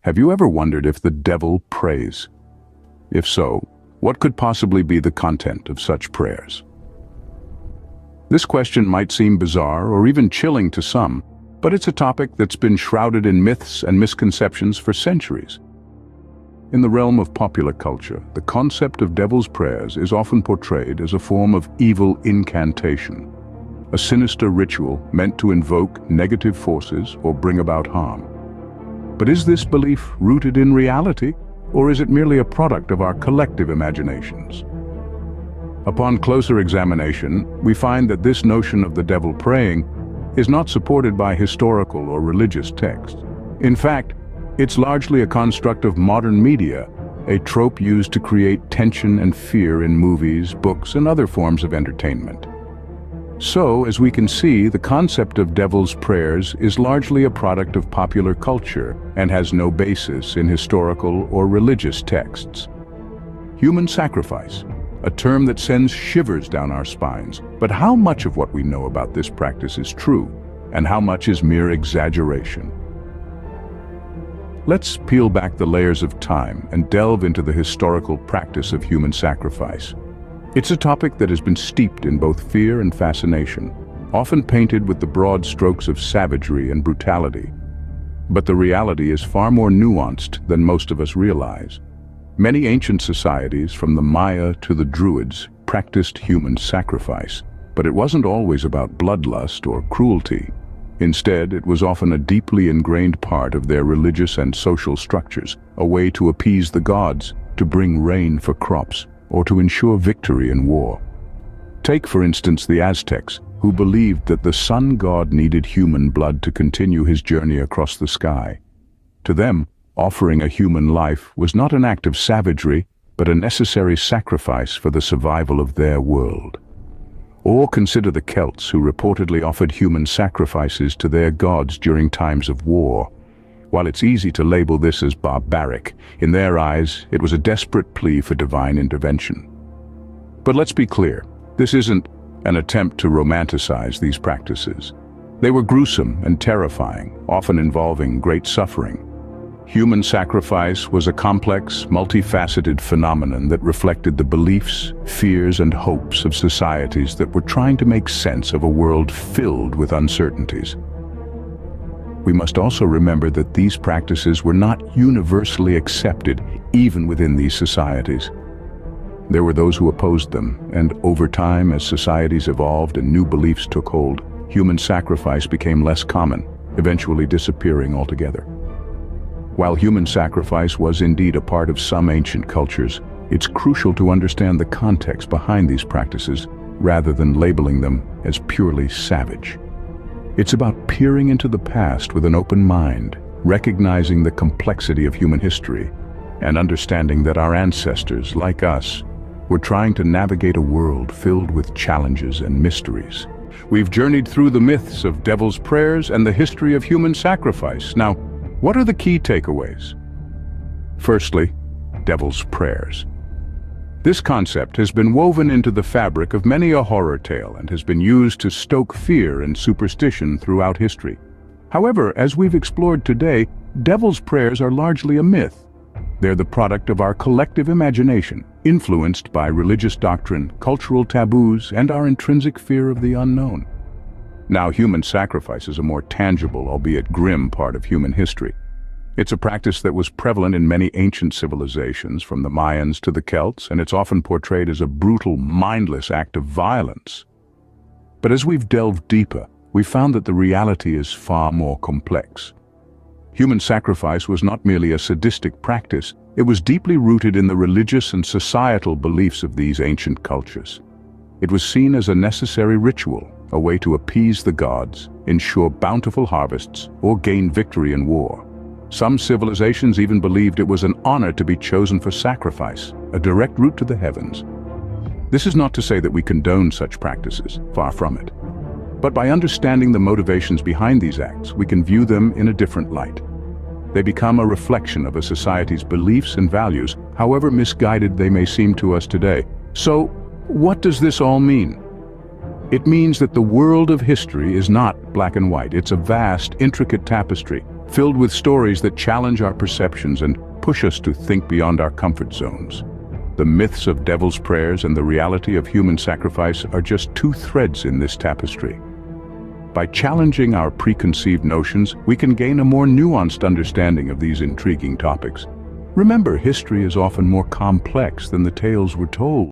Have you ever wondered if the devil prays? If so, what could possibly be the content of such prayers? This question might seem bizarre or even chilling to some, but it's a topic that's been shrouded in myths and misconceptions for centuries. In the realm of popular culture, the concept of devil's prayers is often portrayed as a form of evil incantation, a sinister ritual meant to invoke negative forces or bring about harm. But is this belief rooted in reality, or is it merely a product of our collective imaginations? Upon closer examination, we find that this notion of the devil praying is not supported by historical or religious texts. In fact, it's largely a construct of modern media, a trope used to create tension and fear in movies, books, and other forms of entertainment. So, as we can see, the concept of devil's prayers is largely a product of popular culture and has no basis in historical or religious texts. Human sacrifice, a term that sends shivers down our spines. But how much of what we know about this practice is true, and how much is mere exaggeration? Let's peel back the layers of time and delve into the historical practice of human sacrifice. It's a topic that has been steeped in both fear and fascination, often painted with the broad strokes of savagery and brutality. But the reality is far more nuanced than most of us realize. Many ancient societies, from the Maya to the Druids, practiced human sacrifice, but it wasn't always about bloodlust or cruelty. Instead, it was often a deeply ingrained part of their religious and social structures, a way to appease the gods, to bring rain for crops, or to ensure victory in war. Take, for instance, the Aztecs, who believed that the sun god needed human blood to continue his journey across the sky. To them, offering a human life was not an act of savagery, but a necessary sacrifice for the survival of their world. Or consider the Celts, who reportedly offered human sacrifices to their gods during times of war. While it's easy to label this as barbaric, in their eyes, it was a desperate plea for divine intervention. But let's be clear, this isn't an attempt to romanticize these practices. They were gruesome and terrifying, often involving great suffering. Human sacrifice was a complex, multifaceted phenomenon that reflected the beliefs, fears, and hopes of societies that were trying to make sense of a world filled with uncertainties. We must also remember that these practices were not universally accepted, even within these societies. There were those who opposed them, and over time, as societies evolved and new beliefs took hold, human sacrifice became less common, eventually disappearing altogether. While human sacrifice was indeed a part of some ancient cultures, it's crucial to understand the context behind these practices rather than labeling them as purely savage. It's about peering into the past with an open mind, recognizing the complexity of human history, and understanding that our ancestors, like us, were trying to navigate a world filled with challenges and mysteries. We've journeyed through the myths of devil's prayers and the history of human sacrifice. Now, what are the key takeaways? Firstly, devil's prayers. This concept has been woven into the fabric of many a horror tale and has been used to stoke fear and superstition throughout history. However, as we've explored today, devil's prayers are largely a myth. They're the product of our collective imagination, influenced by religious doctrine, cultural taboos, and our intrinsic fear of the unknown. Now, human sacrifice is a more tangible, albeit grim, part of human history. It's a practice that was prevalent in many ancient civilizations, from the Mayans to the Celts, and it's often portrayed as a brutal, mindless act of violence. But as we've delved deeper, we've found that the reality is far more complex. Human sacrifice was not merely a sadistic practice, it was deeply rooted in the religious and societal beliefs of these ancient cultures. It was seen as a necessary ritual, a way to appease the gods, ensure bountiful harvests, or gain victory in war. Some civilizations even believed it was an honor to be chosen for sacrifice, a direct route to the heavens. This is not to say that we condone such practices, far from it. But by understanding the motivations behind these acts, we can view them in a different light. They become a reflection of a society's beliefs and values, however misguided they may seem to us today. So, what does this all mean? It means that the world of history is not black and white. It's a vast, intricate tapestry, filled with stories that challenge our perceptions and push us to think beyond our comfort zones. The myths of devil's prayers and the reality of human sacrifice are just two threads in this tapestry. By challenging our preconceived notions, we can gain a more nuanced understanding of these intriguing topics. Remember, history is often more complex than the tales we're told.